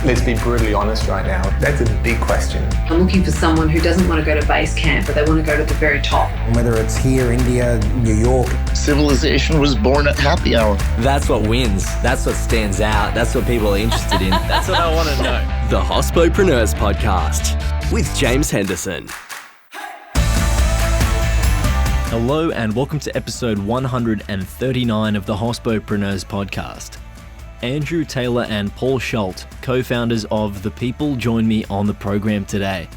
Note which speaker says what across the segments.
Speaker 1: Let's be brutally honest right now. That's a big question.
Speaker 2: I'm looking for someone who doesn't want to go to base camp, but they want to go to the very top.
Speaker 3: Whether it's here, India, New York.
Speaker 4: Civilization was born at happy hour.
Speaker 5: That's what wins. That's what stands out. That's what people are interested in. That's what I want to know. The Hospopreneurs Podcast with James Henderson. Hello and welcome to episode 139 of the Hospopreneurs Podcast. Andrew, Taylor and Paul Schulte, co-founders of The People, join me on the program today.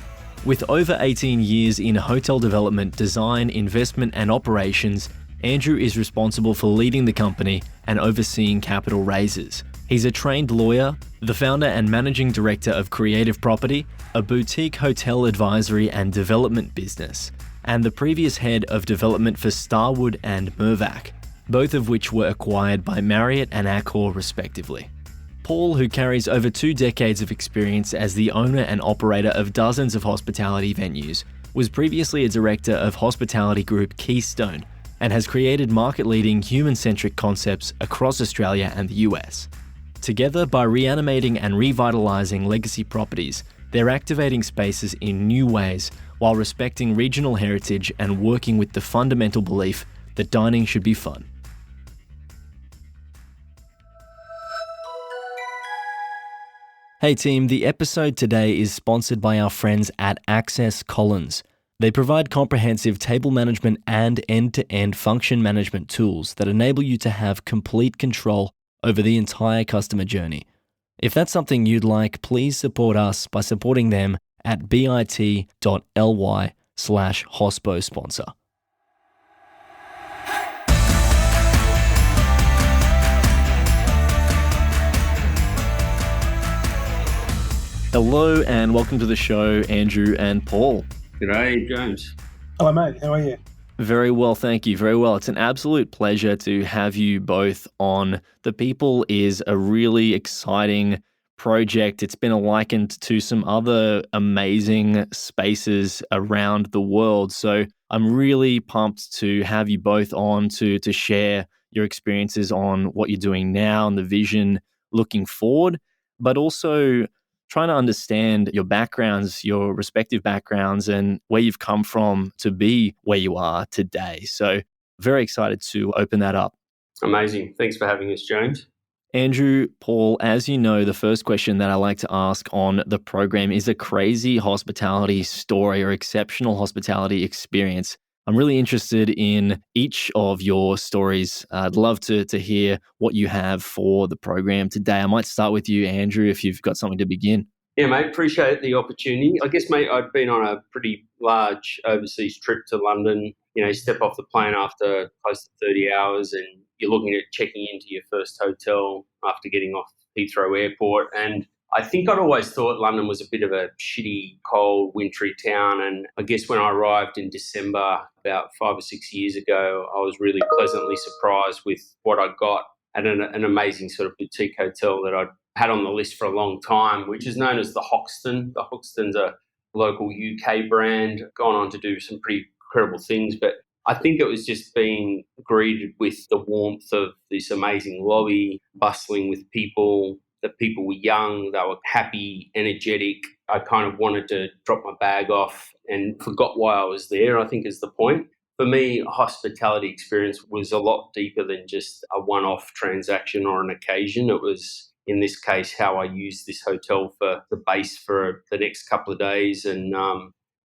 Speaker 5: With over 18 years in hotel development, design, investment and operations, Andrew is responsible for leading the company and overseeing capital raises. He's a trained lawyer, the founder and managing director of Creative Property, a boutique hotel advisory and development business, and the previous head of development for Starwood and Mirvac, both of which were acquired by Marriott and Accor respectively. Paul, who carries over 2 decades of experience as the owner and operator of dozens of hospitality venues, was previously a director of hospitality group Keystone and has created market-leading human-centric concepts across Australia and the US. Together, by reanimating and revitalising legacy properties, they're activating spaces in new ways while respecting regional heritage and working with the fundamental belief that dining should be fun. Hey team, the episode today is sponsored by our friends at Access Collins. They provide comprehensive table management and end-to-end function management tools that enable you to have complete control over the entire customer journey. If that's something you'd like, please support us by supporting them at bit.ly/hospo sponsor. Hello and welcome to the show, Andrew and Paul.
Speaker 6: G'day, James.
Speaker 7: Hello, mate. How are you?
Speaker 5: Very well, thank you. Very well. It's an absolute pleasure to have you both on. The People is a really exciting project. It's been likened to some other amazing spaces around the world. So I'm really pumped to have you both on to share your experiences on what you're doing now and the vision looking forward, but also trying to understand your backgrounds, your respective backgrounds, and where you've come from to be where you are today. So very excited to open that up.
Speaker 6: Amazing. Thanks for having us, James.
Speaker 5: Andrew, Paul, as you know, the first question that I like to ask on the program is a crazy hospitality story or exceptional hospitality experience. I'm really interested in each of your stories. I'd love to hear what you have for the program today. I might start with you, Andrew, if you've got something to begin.
Speaker 6: Yeah, mate, appreciate the opportunity. I guess, mate, I'd been on a pretty large overseas trip to London. You know, you step off the plane after close to 30 hours and you're looking at checking into your first hotel after getting off Heathrow Airport. And I think I'd always thought London was a bit of a shitty, cold, wintry town. And I guess when I arrived in December about 5 or 6 years ago, I was really pleasantly surprised with what I got at an amazing sort of boutique hotel that I'd had on the list for a long time, which is known as the Hoxton. The Hoxton's a local UK brand, gone on to do some pretty incredible things. But I think it was just being greeted with the warmth of this amazing lobby, bustling with people. The people were young, they were happy, energetic. I kind of wanted to drop my bag off and forgot why I was there, I think is the point. For me, a hospitality experience was a lot deeper than just a one-off transaction or an occasion. It was, in this case, how I used this hotel for the base for the next couple of days and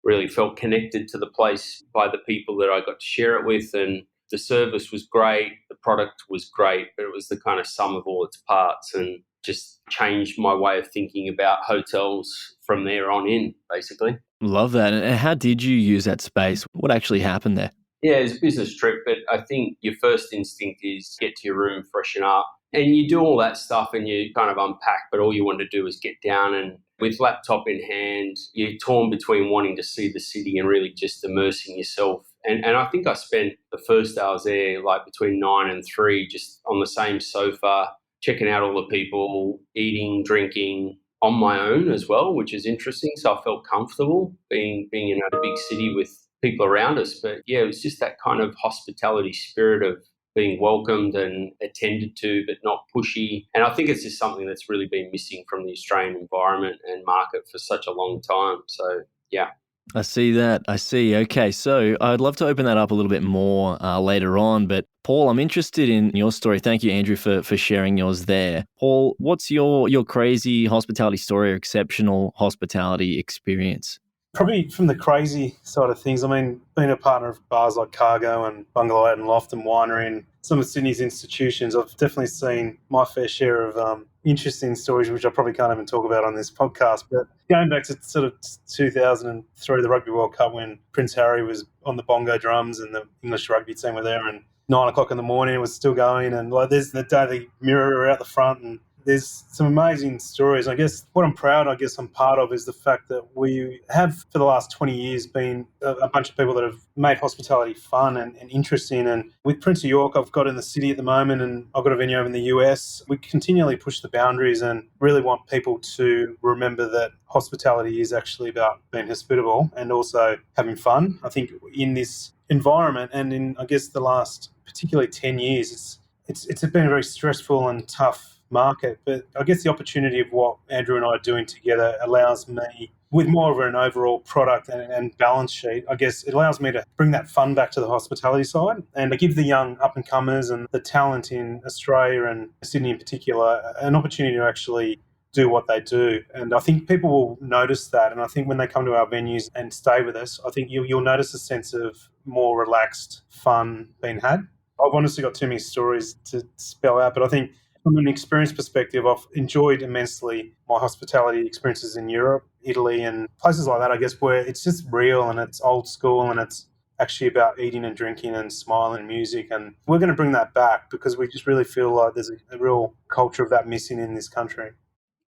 Speaker 6: really felt connected to the place by the people that I got to share it with. And the service was great, the product was great, but it was the kind of sum of all its parts and just changed my way of thinking about hotels from there on in, basically.
Speaker 5: Love that. And how did you use that space? What actually happened there?
Speaker 6: Yeah, it was a business trip, but I think your first instinct is get to your room, freshen up. And you do all that stuff and you kind of unpack, but all you want to do is get down and with laptop in hand, you're torn between wanting to see the city and really just immersing yourself. And I think I spent the first day I was there, like between 9 and 3, just on the same sofa, checking out all the people, eating, drinking on my own as well, which is interesting. So I felt comfortable being in a big city with people around us. But yeah, it was just that kind of hospitality spirit of being welcomed and attended to, but not pushy. And I think it's just something that's really been missing from the Australian environment and market for such a long time. So, yeah.
Speaker 5: I see that. I see. Okay, so I'd love to open that up a little bit more later on. But Paul, I'm interested in your story. Thank you, Andrew, for sharing yours there. Paul, what's your crazy hospitality story or exceptional hospitality experience?
Speaker 7: Probably from the crazy side of things. I mean, being a partner of bars like Cargo and Bungalow Out and Loft and Winery and some of Sydney's institutions, I've definitely seen my fair share of interesting stories, which I probably can't even talk about on this podcast. But going back to sort of 2003, the Rugby World Cup, when Prince Harry was on the bongo drums and the English rugby team were there, and 9 o'clock in the morning it was still going, and like there's the Daily Mirror out the front, and there's some amazing stories. I guess what I'm part of is the fact that we have for the last 20 years been a bunch of people that have made hospitality fun and interesting. And with Prince of York, I've got in the city at the moment, and I've got a venue over in the US. We continually push the boundaries and really want people to remember that hospitality is actually about being hospitable and also having fun. I think in this environment and in, I guess, the last particularly 10 years, it's been a very stressful and tough market, but I guess the opportunity of what Andrew and I are doing together allows me, with more of an overall product and balance sheet, I guess it allows me to bring that fun back to the hospitality side and to give the young up-and-comers and the talent in Australia and Sydney in particular an opportunity to actually do what they do. And I think people will notice that. And I think when they come to our venues and stay with us, I think you'll notice a sense of more relaxed fun being had. I've honestly got too many stories to spell out, but I think from an experience perspective, I've enjoyed immensely my hospitality experiences in Europe, Italy, and places like that, I guess, where it's just real and it's old school and it's actually about eating and drinking and smiling and music. And we're going to bring that back because we just really feel like there's a real culture of that missing in this country.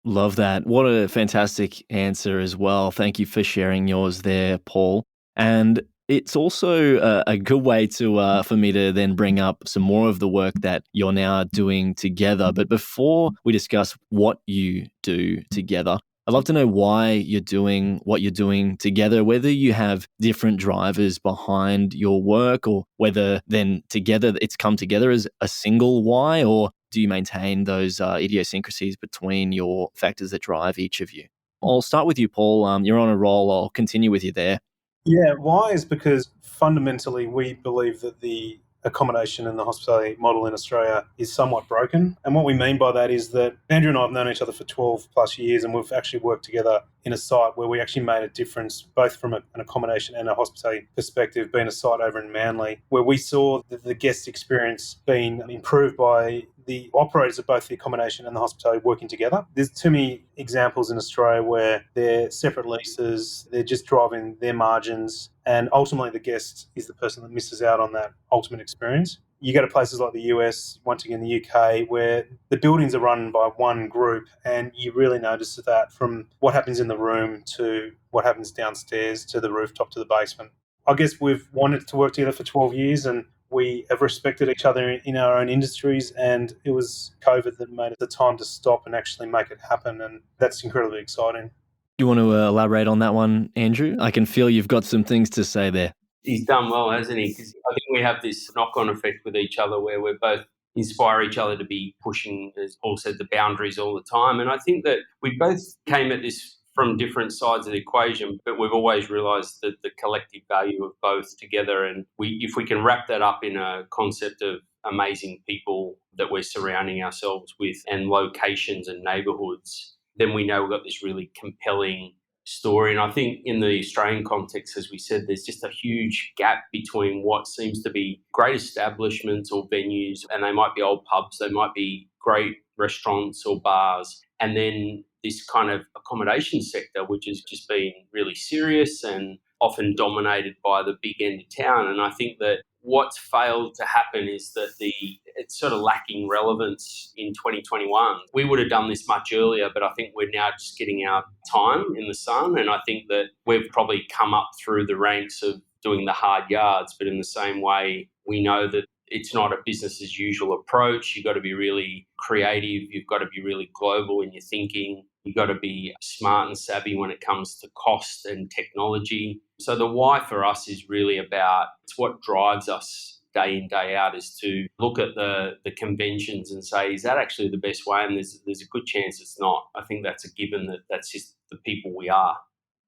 Speaker 5: Love that. What a fantastic answer as well. Thank you for sharing yours there, Paul. And it's also a good way to for me to then bring up some more of the work that you're now doing together. But before we discuss what you do together, I'd love to know why you're doing what you're doing together, whether you have different drivers behind your work or whether then together it's come together as a single why, or do you maintain those idiosyncrasies between your factors that drive each of you? I'll start with you, Paul. You're on a roll. I'll continue with you there.
Speaker 7: Yeah, why is because fundamentally we believe that the accommodation and the hospitality model in Australia is somewhat broken. And what we mean by that is that Andrew and I have known each other for 12 plus years, and we've actually worked together in a site where we actually made a difference, both from an accommodation and a hospitality perspective, being a site over in Manly, where we saw the guest experience being improved by the operators of both the accommodation and the hospitality working together. There's too many examples in Australia where they're separate leases, they're just driving their margins, and ultimately the guest is the person that misses out on that ultimate experience. You go to places like the US, once again the UK, where the buildings are run by one group, and you really notice that from what happens in the room to what happens downstairs to the rooftop to the basement. I guess we've wanted to work together for 12 years and we have respected each other in our own industries, and it was COVID that made it the time to stop and actually make it happen, and that's incredibly exciting.
Speaker 5: You want to elaborate on that one, Andrew? I can feel you've got some things to say there.
Speaker 6: He's done well, hasn't he? Because I think we have this knock-on effect with each other where we both inspire each other to be pushing, as Paul said, the boundaries all the time. And I think that we both came at this from different sides of the equation, but we've always realised that the collective value of both together. And if we can wrap that up in a concept of amazing people that we're surrounding ourselves with and locations and neighbourhoods, then we know we've got this really compelling story. And I think in the Australian context, as we said, there's just a huge gap between what seems to be great establishments or venues, and they might be old pubs, they might be great restaurants or bars, and then this kind of accommodation sector, which has just been really serious and often dominated by the big end of town. And I think that what's failed to happen is that it's sort of lacking relevance in 2021. We would have done this much earlier, but I think we're now just getting our time in the sun. And I think that we've probably come up through the ranks of doing the hard yards, but in the same way, we know that it's not a business as usual approach. You've got to be really creative. You've got to be really global in your thinking. You've got to be smart and savvy when it comes to cost and technology. So the why for us is really about, it's what drives us day in, day out is to look at the conventions and say, is that actually the best way? And there's a good chance it's not. I think that's a given that that's just the people we are.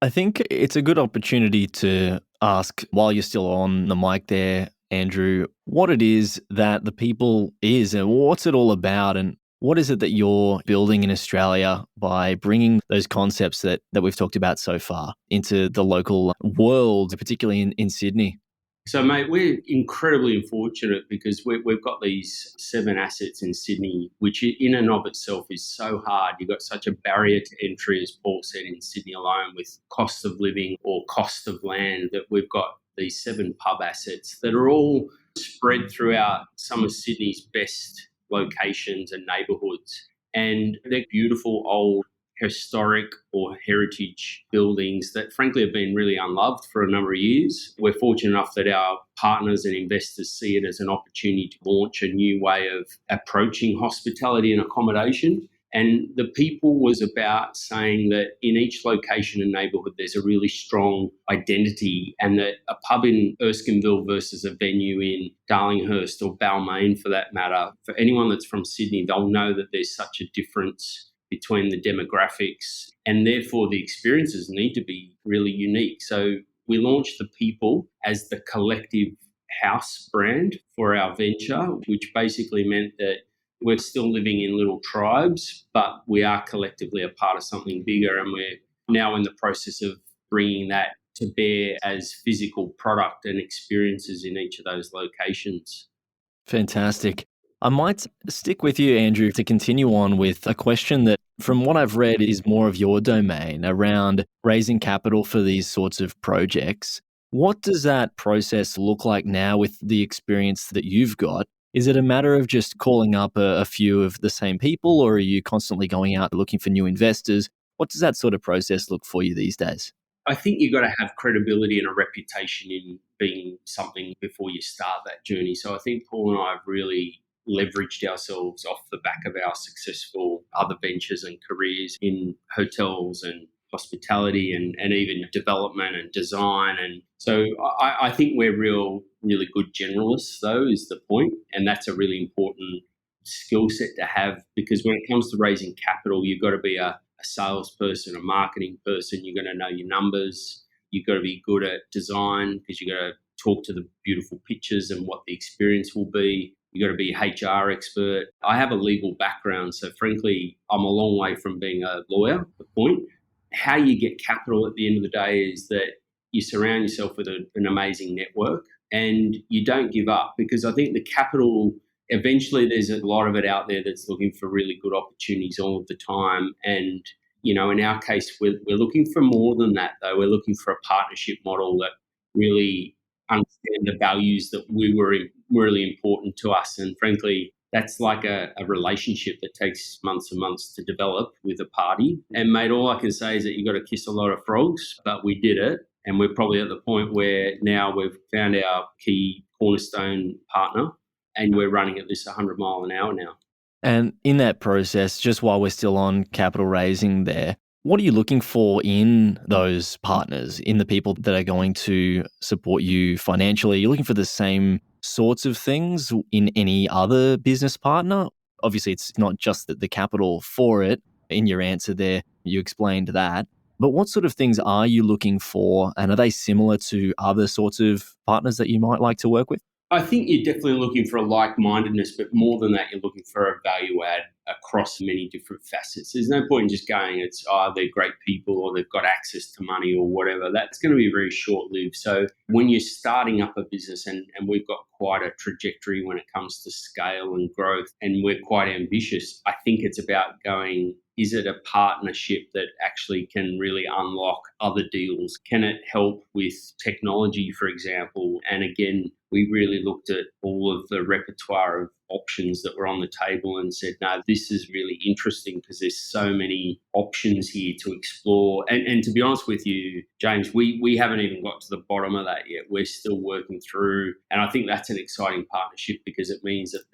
Speaker 5: I think it's a good opportunity to ask, while you're still on the mic there, Andrew, what it is that the people is and what's it all about, and what is it that you're building in Australia by bringing those concepts that we've talked about so far into the local world, particularly in Sydney?
Speaker 6: So, mate, we're incredibly fortunate because we've got these 7 assets in Sydney, which in and of itself is so hard. You've got such a barrier to entry, as Paul said, in Sydney alone, with cost of living or cost of land, that we've got these 7 pub assets that are all spread throughout some of Sydney's best locations and neighbourhoods. And they're beautiful old historic or heritage buildings that frankly have been really unloved for a number of years. We're fortunate enough that our partners and investors see it as an opportunity to launch a new way of approaching hospitality and accommodation. And the people was about saying that in each location and neighbourhood, there's a really strong identity, and that a pub in Erskineville versus a venue in Darlinghurst or Balmain, for that matter, for anyone that's from Sydney, they'll know that there's such a difference between the demographics, and therefore the experiences need to be really unique. So we launched the people as the collective house brand for our venture, which basically meant that we're still living in little tribes, but we are collectively a part of something bigger, and we're now in the process of bringing that to bear as physical product and experiences in each of those locations.
Speaker 5: Fantastic. I might stick with you, Andrew, to continue on with a question that, from what I've read, is more of your domain around raising capital for these sorts of projects. What does that process look like now with the experience that you've got? Is it a matter of just calling up a few of the same people, or are you constantly going out looking for new investors? What does that sort of process look for you these days?
Speaker 6: I think you've got to have credibility and a reputation in being something before you start that journey. So I think Paul and I have really leveraged ourselves off the back of our successful other ventures and careers in hotels and hospitality and even development and design. And so I think we're really good generalists, though, is the point. And that's a really important skill set to have, because when it comes to raising capital, you've got to be a salesperson, a marketing person. You've got to know your numbers. You've got to be good at design, because you've got to talk to the beautiful pictures and what the experience will be. You've got to be an HR expert. I have a legal background, so frankly, I'm a long way from being a lawyer. The point, how you get capital at the end of the day is that you surround yourself with an amazing network, and you don't give up, because I think the capital, eventually there's a lot of it out there that's looking for really good opportunities all of the time. And, you know, in our case, we're looking for more than that, though. We're looking for a partnership model that really understand the values that were really important to us. And frankly, that's like a relationship that takes months and months to develop with a party. And mate, all I can say is that you got to kiss a lot of frogs, but we did it. And we're probably at the point where now we've found our key cornerstone partner, and we're running at this 100 mile an hour now.
Speaker 5: And in that process, just while we're still on capital raising there, what are you looking for in those partners, in the people that are going to support you financially? Are you looking for the same sorts of things in any other business partner? Obviously, it's not just the capital for it. In your answer there, you explained that. But what sort of things are you looking for? And are they similar to other sorts of partners that you might like to work with?
Speaker 6: I think you're definitely looking for a like-mindedness, but more than that, you're looking for a value add across many different facets. There's no point in just going, they're great people or they've got access to money or whatever. That's going to be very short-lived. So when you're starting up a business, and we've got quite a trajectory when it comes to scale and growth, and we're quite ambitious, I think it's about going, is it a partnership that actually can really unlock other deals? Can it help with technology, for example? And again, we really looked at all of the repertoire of options that were on the table and said, no, this is really interesting because there's so many options here to explore. And to be honest with you, James, we haven't even got to the bottom of that yet. We're still working through. And I think that's an exciting partnership, because it means that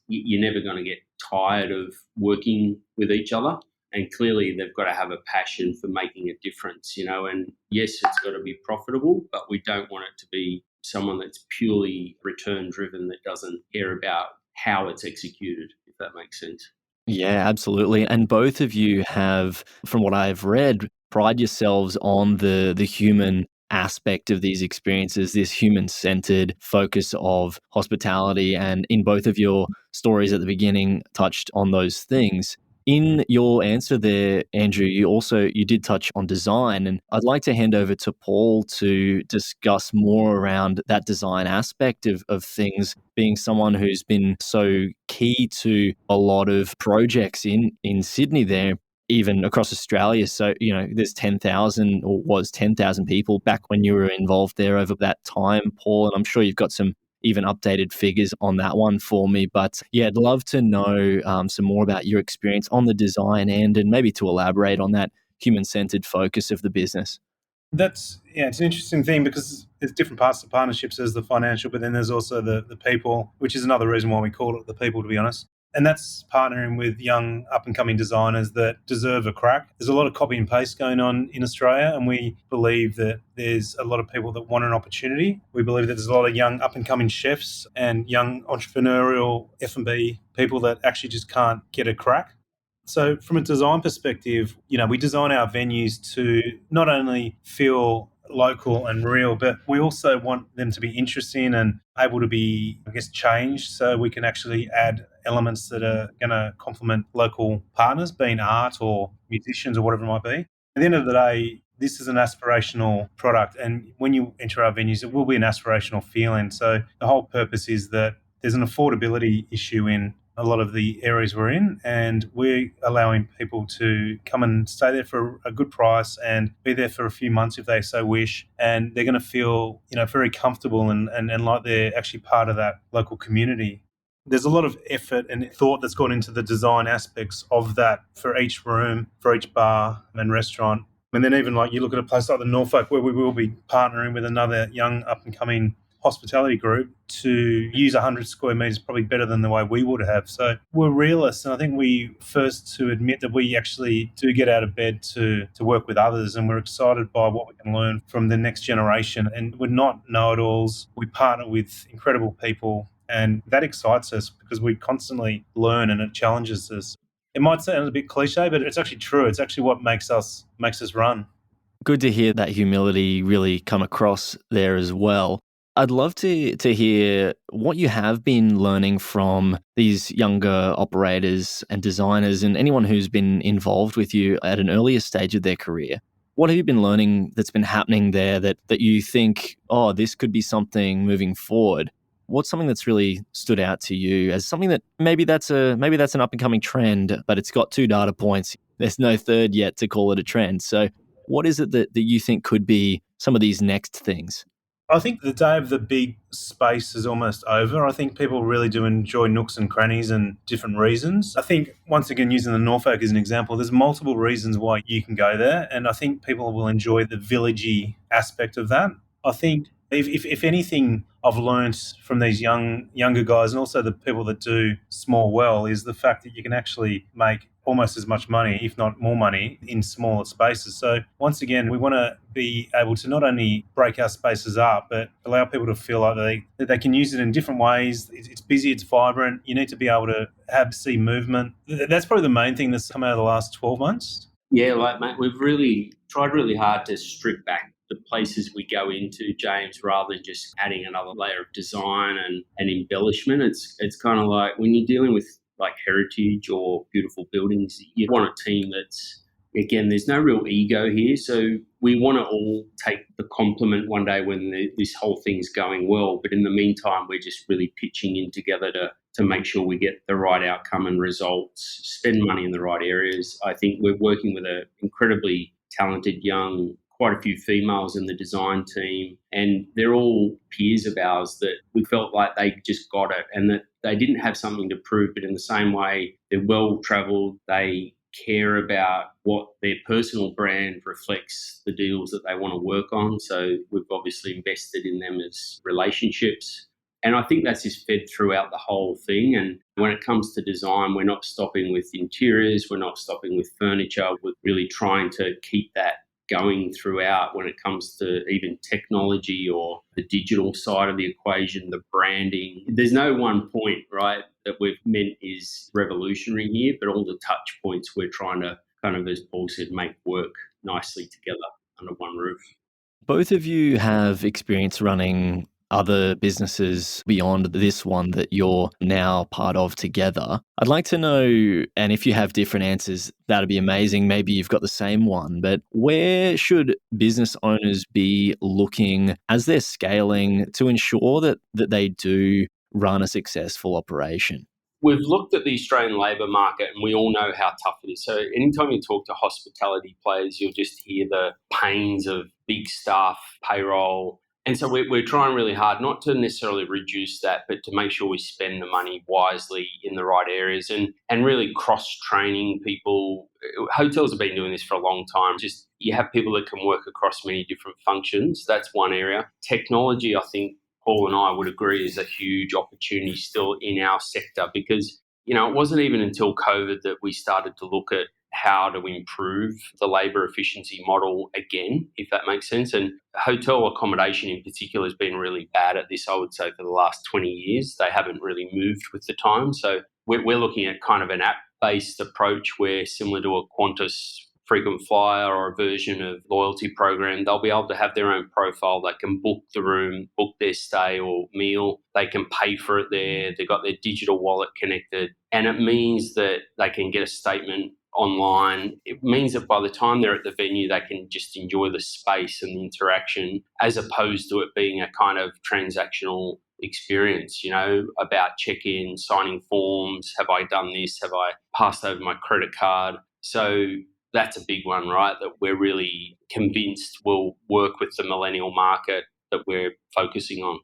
Speaker 6: you're never going to get tired of working with each other. And clearly they've got to have a passion for making a difference, and yes, it's got to be profitable, but we don't want it to be someone that's purely return driven that doesn't care about how it's executed, if that makes sense.
Speaker 5: Yeah, absolutely. And both of you have, from what I've read, pride yourselves on the human aspect of these experiences, this human-centered focus of hospitality. And in both of your stories at the beginning, touched on those things. In your answer there, Andrew, you did touch on design, and I'd like to hand over to Paul to discuss more around that design aspect of things, being someone who's been so key to a lot of projects in Sydney there, even across Australia. So, there's 10,000 or was 10,000 people back when you were involved there over that time, Paul, and I'm sure you've got some even updated figures on that one for me. But yeah, I'd love to know some more about your experience on the design end and maybe to elaborate on that human-centered focus of the business.
Speaker 7: It's an interesting thing because there's different parts of partnerships. There's the financial, but then there's also the people, which is another reason why we call it the people, to be honest. And that's partnering with young up-and-coming designers that deserve a crack. There's a lot of copy and paste going on in Australia, and we believe that there's a lot of people that want an opportunity. We believe that there's a lot of young up-and-coming chefs and young entrepreneurial F&B people that actually just can't get a crack. So from a design perspective, we design our venues to not only feel local and real, but we also want them to be interesting and able to be, changed so we can actually add elements that are going to complement local partners, being art or musicians or whatever it might be. At the end of the day, this is an aspirational product, and when you enter our venues, it will be an aspirational feeling. So the whole purpose is that there's an affordability issue in a lot of the areas we're in, and we're allowing people to come and stay there for a good price and be there for a few months if they so wish, and they're going to feel very comfortable and like they're actually part of that local community. There's a lot of effort and thought that's gone into the design aspects of that for each room, for each bar and restaurant. And then even like you look at a place like the Norfolk, where we will be partnering with another young up-and-coming hospitality group to use 100 square metres probably better than the way we would have. So we're realists, and I think we first to admit that we actually do get out of bed to work with others, and we're excited by what we can learn from the next generation. And we're not know-it-alls. We partner with incredible people, and that excites us because we constantly learn and it challenges us. It might sound a bit cliche, but it's actually true. It's actually what makes us run.
Speaker 5: Good to hear that humility really come across there as well. I'd love to hear what you have been learning from these younger operators and designers and anyone who's been involved with you at an earlier stage of their career. What have you been learning that's been happening there that you think, oh, this could be something moving forward? What's something that's really stood out to you as something that maybe that's an up and coming trend, but it's got 2 data points. There's no third yet to call it a trend. So what is it that you think could be some of these next things?
Speaker 7: I think the day of the big space is almost over. I think people really do enjoy nooks and crannies and different reasons. I think, once again, using the Norfolk as an example, there's multiple reasons why you can go there, and I think people will enjoy the villagey aspect of that. I think if anything I've learnt from these younger guys and also the people that do small well is the fact that you can actually make almost as much money, if not more money, in smaller spaces. So once again, we want to be able to not only break our spaces up, but allow people to feel like they can use it in different ways. It's busy, it's vibrant. You need to be able to see movement. That's probably the main thing that's come out of the last 12 months.
Speaker 6: Yeah, mate, we've really tried really hard to strip back the places we go into, James, rather than just adding another layer of design and embellishment. It's kind of like when you're dealing with like heritage or beautiful buildings, you want a team that's, again, there's no real ego here. So we want to all take the compliment one day when this whole thing's going well. But in the meantime, we're just really pitching in together to make sure we get the right outcome and results, spend money in the right areas. I think we're working with an incredibly talented quite a few females in the design team, and they're all peers of ours that we felt like they just got it and that they didn't have something to prove, but in the same way, they're well-travelled, they care about what their personal brand reflects the deals that they want to work on. So we've obviously invested in them as relationships. And I think that's just fed throughout the whole thing. And when it comes to design, we're not stopping with interiors, we're not stopping with furniture. We're really trying to keep that going throughout when it comes to even technology or the digital side of the equation, the branding. There's no one point, right, that we've meant is revolutionary here, but all the touch points we're trying to kind of, as Paul said, make work nicely together under one roof.
Speaker 5: Both of you have experience running other businesses beyond this one that you're now part of together. I'd like to know, and if you have different answers, that'd be amazing. Maybe you've got the same one, but where should business owners be looking as they're scaling to ensure that they do run a successful operation?
Speaker 6: We've looked at the Australian labour market and we all know how tough it is. So anytime you talk to hospitality players, you'll just hear the pains of big staff, payroll. And so we're trying really hard not to necessarily reduce that, but to make sure we spend the money wisely in the right areas and really cross-training people. Hotels have been doing this for a long time. Just you have people that can work across many different functions. That's one area. Technology, I think, Paul and I would agree is a huge opportunity still in our sector because, it wasn't even until COVID that we started to look at how to improve the labour efficiency model again, if that makes sense. And hotel accommodation in particular has been really bad at this, I would say, for the last 20 years. They haven't really moved with the time. So we're looking at kind of an app-based approach where, similar to a Qantas frequent flyer or a version of loyalty program, they'll be able to have their own profile. They can book the room, book their stay or meal. They can pay for it there. They've got their digital wallet connected. And it means that they can get a statement online. It means that by the time they're at the venue, they can just enjoy the space and the interaction as opposed to it being a kind of transactional experience, about check-in, signing forms. Have I done this? Have I passed over my credit card? So that's a big one, right, that we're really convinced will work with the millennial market that we're focusing on.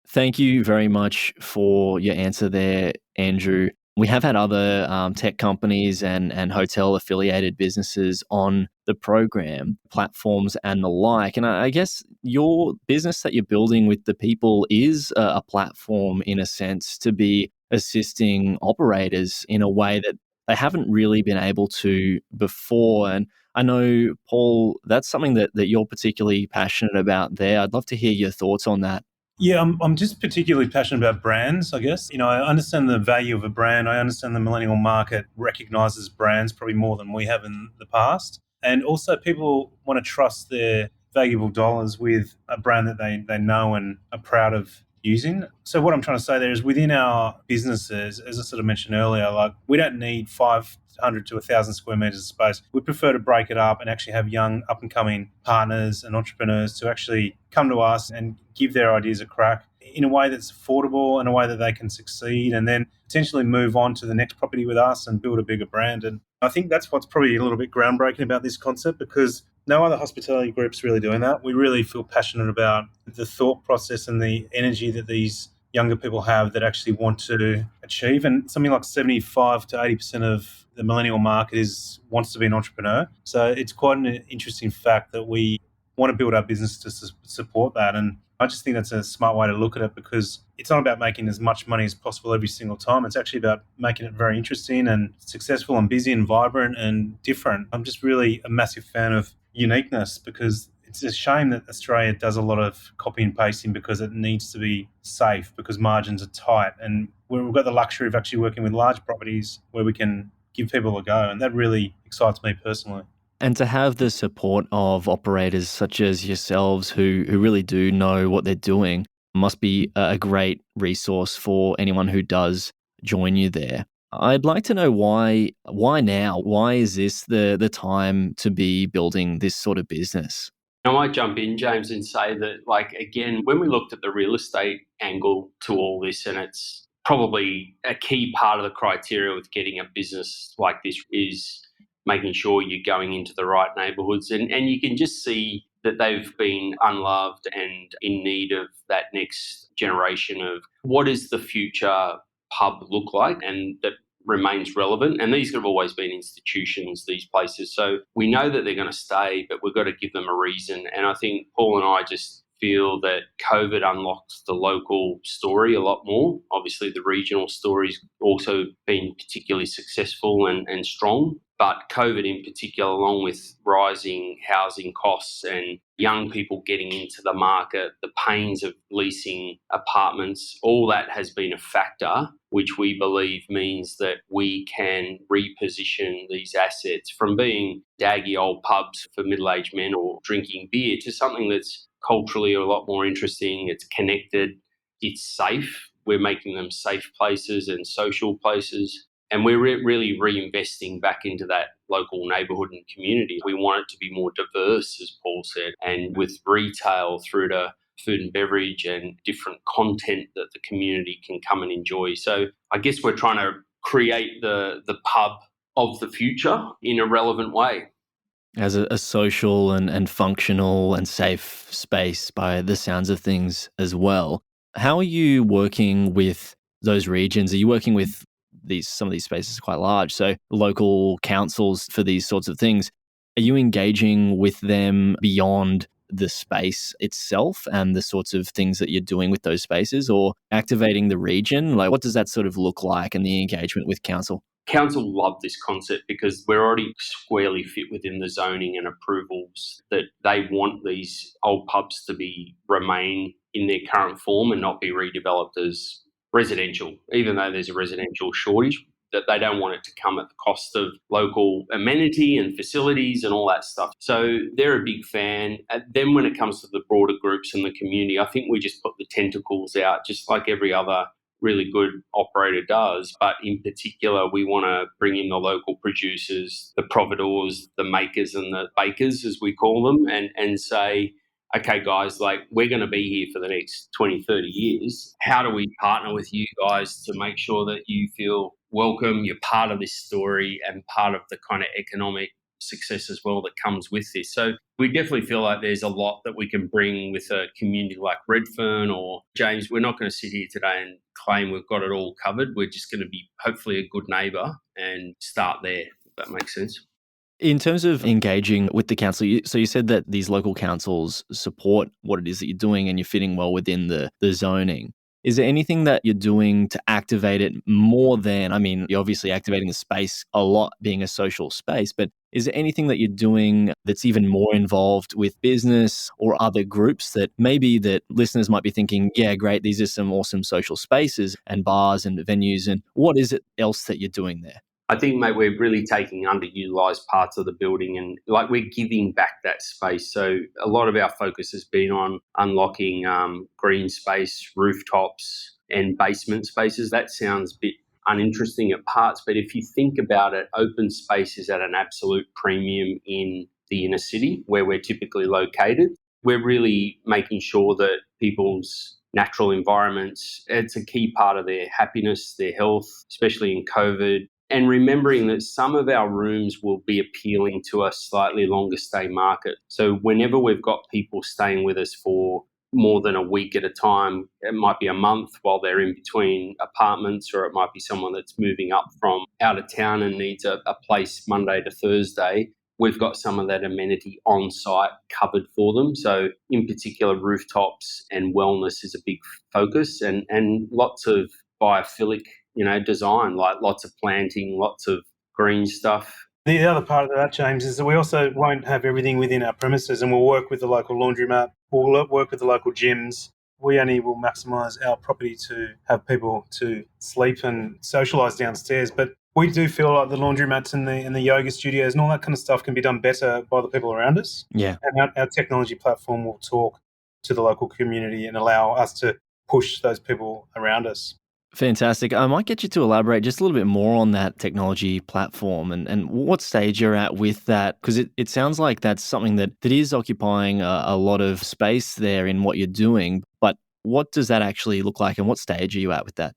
Speaker 5: Thank you very much for your answer there, Andrew. We have had other tech companies and hotel affiliated businesses on the program, platforms and the like. And I guess your business that you're building with the people is a platform in a sense to be assisting operators in a way that they haven't really been able to before. And I know, Paul, that's something that you're particularly passionate about there. I'd love to hear your thoughts on that.
Speaker 7: Yeah, I'm just particularly passionate about brands, I guess. I understand the value of a brand. I understand the millennial market recognises brands probably more than we have in the past. And also people want to trust their valuable dollars with a brand that they know and are proud of using. So what I'm trying to say there is within our businesses, as I sort of mentioned earlier, like we don't need 500 to 1,000 square metres of space. We prefer to break it up and actually have young up-and-coming partners and entrepreneurs to actually come to us and give their ideas a crack in a way that's affordable, in a way that they can succeed, and then potentially move on to the next property with us and build a bigger brand. And I think that's what's probably a little bit groundbreaking about this concept because no other hospitality group's really doing that. We really feel passionate about the thought process and the energy that these younger people have that actually want to achieve. And something like 75 to 80% of the millennial market wants to be an entrepreneur. So it's quite an interesting fact that we want to build our business to support that. And I just think that's a smart way to look at it because it's not about making as much money as possible every single time. It's actually about making it very interesting and successful and busy and vibrant and different. I'm just really a massive fan of uniqueness because it's a shame that Australia does a lot of copy and pasting because it needs to be safe because margins are tight. And we've got the luxury of actually working with large properties where we can give people a go. And that really excites me personally.
Speaker 5: And to have the support of operators such as yourselves who really do know what they're doing must be a great resource for anyone who does join you there. I'd like to know why now? Why is this the time to be building this sort of business?
Speaker 6: I might jump in, James, and say that, again, when we looked at the real estate angle to all this, and it's probably a key part of the criteria with getting a business like this is making sure you're going into the right neighbourhoods. And you can just see that they've been unloved and in need of that next generation of what does the future pub look like, and that remains relevant. And these have always been institutions, these places. So we know that they're going to stay, but we've got to give them a reason. And I think Paul and I just feel that COVID unlocked the local story a lot more. Obviously, the regional story's also been particularly successful and strong. But COVID in particular, along with rising housing costs and young people getting into the market, the pains of leasing apartments, all that has been a factor, which we believe means that we can reposition these assets from being daggy old pubs for middle-aged men or drinking beer to something that's culturally a lot more interesting. It's connected, it's safe. We're making them safe places and social places. And we're really reinvesting back into that local neighbourhood and community. We want it to be more diverse, as Paul said, and with retail through to food and beverage and different content that the community can come and enjoy. So I guess we're trying to create the pub of the future in a relevant way.
Speaker 5: As a social and functional and safe space by the sounds of things as well. How are you working with those regions? Are you working with some of these spaces are quite large, so local councils for these sorts of things? Are you engaging with them beyond the space itself and the sorts of things that you're doing with those spaces, or activating the region? Like, what does that sort of look like and the engagement with council?
Speaker 6: Council love this concept because we're already squarely fit within the zoning and approvals that they want these old pubs to remain in their current form and not be redeveloped as residential, even though there's a residential shortage, that they don't want it to come at the cost of local amenity and facilities and all that stuff. So they're a big fan. And then when it comes to the broader groups and the community, I think we just put the tentacles out just like every other really good operator does. But in particular, we want to bring in the local producers, the providores, the makers and the bakers, as we call them, and say, okay, guys, like, we're going to be here for the next 20, 30 years. How do we partner with you guys to make sure that you feel welcome, you're part of this story and part of the kind of economic success as well that comes with this? So we definitely feel like there's a lot that we can bring with a community like Redfern or James. We're not going to sit here today and claim we've got it all covered. We're just going to be hopefully a good neighbour and start there, if that makes sense.
Speaker 5: In terms of engaging with the council, so you said that these local councils support what it is that you're doing and you're fitting well within the zoning. Is there anything that you're doing to activate it more than, I mean, you're obviously activating the space a lot being a social space, but is there anything that you're doing that's even more involved with business or other groups that maybe that listeners might be thinking, yeah, great, these are some awesome social spaces and bars and venues, and what is it else that you're doing there?
Speaker 6: I think, mate, we're really taking underutilised parts of the building and like we're giving back that space. So a lot of our focus has been on unlocking green space, rooftops and basement spaces. That sounds a bit uninteresting at parts, but if you think about it, open space is at an absolute premium in the inner city where we're typically located. We're really making sure that people's natural environments, it's a key part of their happiness, their health, especially in COVID. And remembering that some of our rooms will be appealing to a slightly longer stay market. So whenever we've got people staying with us for more than a week at a time, it might be a month while they're in between apartments, or it might be someone that's moving up from out of town and needs a place Monday to Thursday. We've got some of that amenity on site covered for them. So in particular, rooftops and wellness is a big focus, and lots of biophilic design, like lots of planting, lots of green stuff.
Speaker 7: The other part of that, James, is that we also won't have everything within our premises, and we'll work with the local laundromat, we'll work with the local gyms. We only will maximise our property to have people to sleep and socialise downstairs, but we do feel like the laundromats and the yoga studios and all that kind of stuff can be done better by the people around us.
Speaker 5: Yeah.
Speaker 7: And our technology platform will talk to the local community and allow us to push those people around us.
Speaker 5: Fantastic. I might get you to elaborate just a little bit more on that technology platform and what stage you're at with that, because it sounds like that's something that is occupying a lot of space there in what you're doing. But what does that actually look like and what stage are you at with that?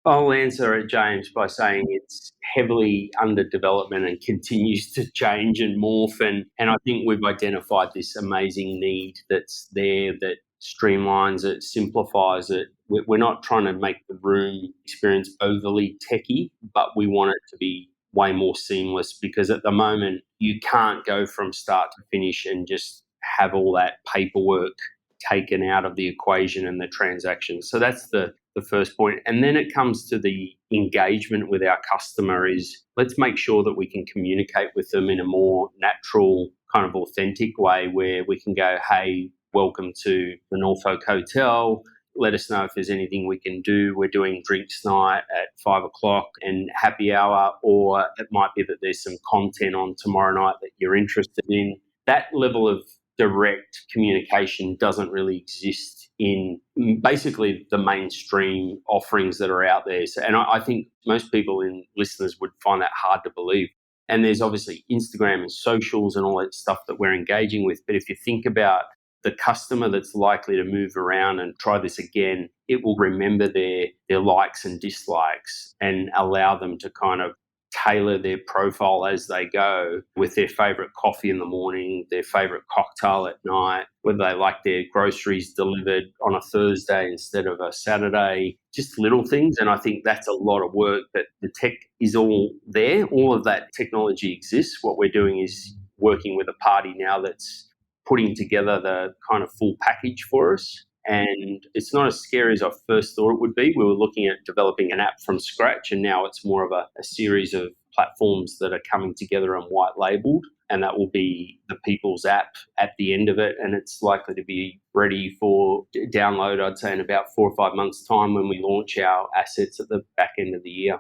Speaker 6: I'll answer it, James, by saying it's heavily under development and continues to change and morph. And I think we've identified this amazing need that's there that streamlines it, simplifies it. We're not trying to make the room experience overly techie, but we want it to be way more seamless, because at the moment you can't go from start to finish and just have all that paperwork taken out of the equation and the transaction. So that's the the first point. And then it comes to the engagement with our customer is let's make sure that we can communicate with them in a more natural, kind of authentic way where we can go, hey, welcome to the Norfolk Hotel. Let us know if there's anything we can do. We're doing drinks night at 5:00 and happy hour, or it might be that there's some content on tomorrow night that you're interested in. That level of direct communication doesn't really exist in basically the mainstream offerings that are out there. So, and I think most people and listeners would find that hard to believe. And there's obviously Instagram and socials and all that stuff that we're engaging with. But if you think about the customer that's likely to move around and try this again, it will remember their likes and dislikes and allow them to kind of tailor their profile as they go with their favourite coffee in the morning, their favourite cocktail at night, whether they like their groceries delivered on a Thursday instead of a Saturday, just little things. And I think that's a lot of work, but the tech is all there. All of that technology exists. What we're doing is working with a party now that's putting together the kind of full package for us. And it's not as scary as I first thought it would be. We were looking at developing an app from scratch, and now it's more of a series of platforms that are coming together and white labeled. And that will be the People's app at the end of it. And it's likely to be ready for download, I'd say, in about 4 or 5 months' time when we launch our assets at the back end of the year.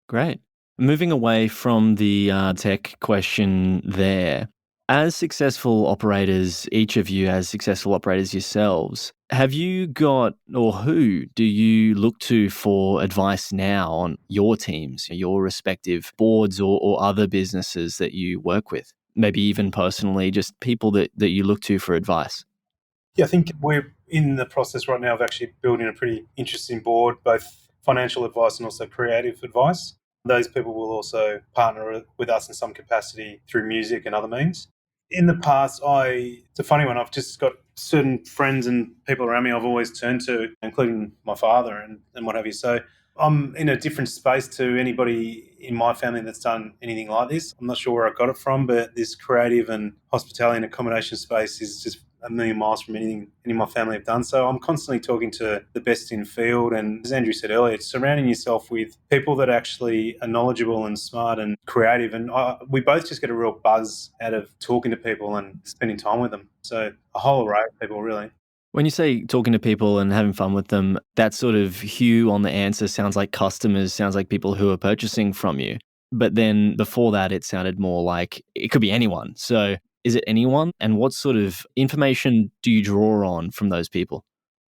Speaker 5: Great. Moving away from the tech question there, as successful operators, each of you as successful operators yourselves, have you got, or who do you look to for advice now on your teams, your respective boards or other businesses that you work with? Maybe even personally, just people that you look to for advice.
Speaker 7: Yeah, I think we're in the process right now of actually building a pretty interesting board, both financial advice and also creative advice. Those people will also partner with us in some capacity through music and other means. In the past, it's a funny one. I've just got certain friends and people around me I've always turned to, including my father and what have you. So I'm in a different space to anybody in my family that's done anything like this. I'm not sure where I got it from, but this creative and hospitality and accommodation space is just a million miles from anything any of my family have done. So I'm constantly talking to the best in field. And as Andrew said earlier, it's surrounding yourself with people that actually are knowledgeable and smart and creative. And we both just get a real buzz out of talking to people and spending time with them. So a whole array of people, really.
Speaker 5: When you say talking to people and having fun with them, that sort of hue on the answer sounds like customers, sounds like people who are purchasing from you. But then before that, it sounded more like it could be anyone. So is it anyone? And what sort of information do you draw on from those people?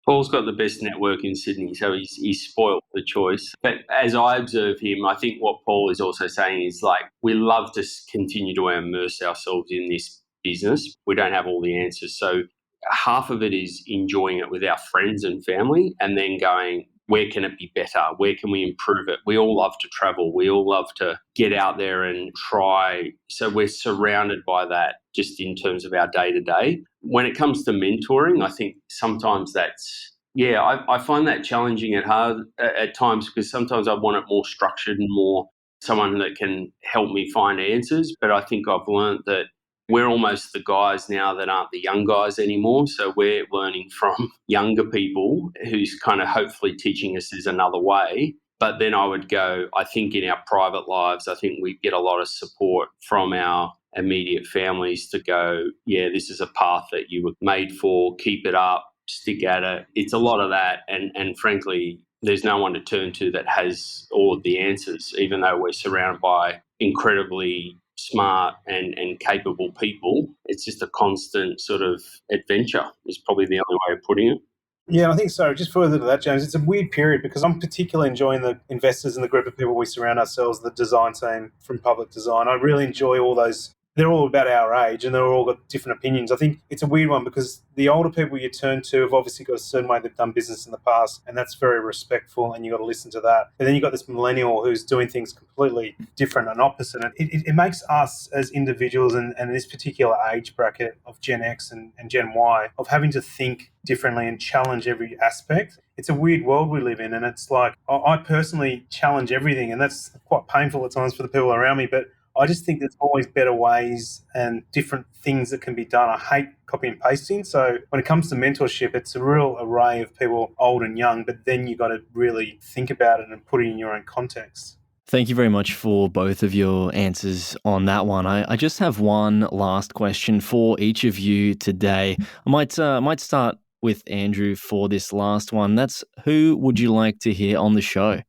Speaker 6: Paul's got the best network in Sydney, so he's spoilt the choice. But as I observe him, I think what Paul is also saying is like, we love to continue to immerse ourselves in this business. We don't have all the answers. So half of it is enjoying it with our friends and family and then going, where can it be better? Where can we improve it? We all love to travel. We all love to get out there and try. So we're surrounded by that just in terms of our day-to-day. When it comes to mentoring, I think sometimes I find that challenging at times because sometimes I want it more structured and more someone that can help me find answers. But I think I've learned that we're almost the guys now that aren't the young guys anymore. So we're learning from younger people who's kind of hopefully teaching us is another way. But then I would go, I think in our private lives, I think we get a lot of support from our immediate families to go, yeah, this is a path that you were made for, keep it up, stick at it. It's a lot of that. And frankly, there's no one to turn to that has all of the answers, even though we're surrounded by incredibly smart and capable people. It's just a constant sort of adventure is probably the only way of putting it.
Speaker 7: Yeah, I think so. Just further to that, James, it's a weird period because I'm particularly enjoying the investors and the group of people we surround ourselves, the design team from Public Design. I really enjoy all those. They're all about our age and they're all got different opinions. I think it's a weird one because the older people you turn to have obviously got a certain way they've done business in the past, and that's very respectful, and you've got to listen to that. And then you've got this millennial who's doing things completely different and opposite. And it makes us as individuals and this particular age bracket of Gen X and Gen Y of having to think differently and challenge every aspect. It's a weird world we live in, and it's like I personally challenge everything, and that's quite painful at times for the people around me, but I just think there's always better ways and different things that can be done. I hate copy and pasting. So when it comes to mentorship, it's a real array of people, old and young, but then you've got to really think about it and put it in your own context.
Speaker 5: Thank you very much for both of your answers on that one. I just have one last question for each of you today. I might start with Andrew for this last one. That's, who would you like to hear on the show?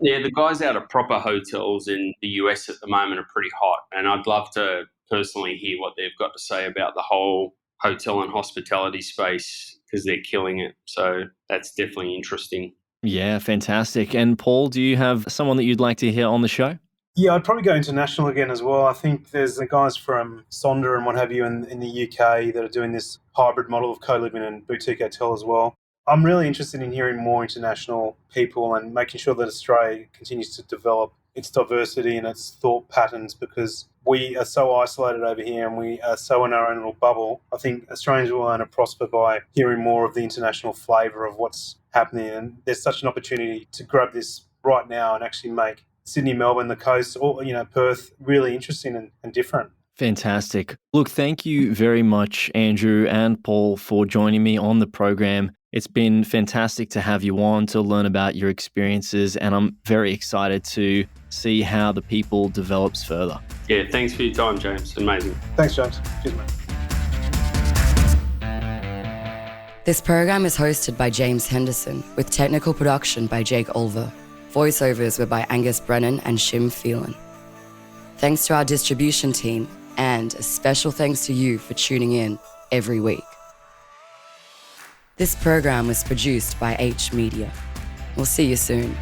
Speaker 6: Yeah, the guys out of proper hotels in the US at the moment are pretty hot, and I'd love to personally hear what they've got to say about the whole hotel and hospitality space, because they're killing it. So that's definitely interesting.
Speaker 5: Yeah, fantastic. And Paul, do you have someone that you'd like to hear on the show?
Speaker 7: Yeah, I'd probably go international again as well. I think there's the guys from Sonder and what have you in the UK that are doing this hybrid model of co-living and boutique hotel as well. I'm really interested in hearing more international people and making sure that Australia continues to develop its diversity and its thought patterns, because we are so isolated over here and we are so in our own little bubble. I think Australians will only prosper by hearing more of the international flavour of what's happening, and there's such an opportunity to grab this right now and actually make Sydney, Melbourne, the coast, or Perth really interesting and different.
Speaker 5: Fantastic. Look, thank you very much, Andrew and Paul, for joining me on the program. It's been fantastic to have you on to learn about your experiences, and I'm very excited to see how the People develops further.
Speaker 6: Yeah, thanks for your time, James. Amazing.
Speaker 7: Thanks, James. Cheers, mate.
Speaker 8: This program is hosted by James Henderson, with technical production by Jake Olver. Voiceovers were by Angus Brennan and Shim Phelan. Thanks to our distribution team, and a special thanks to you for tuning in every week. This program was produced by H Media. We'll see you soon.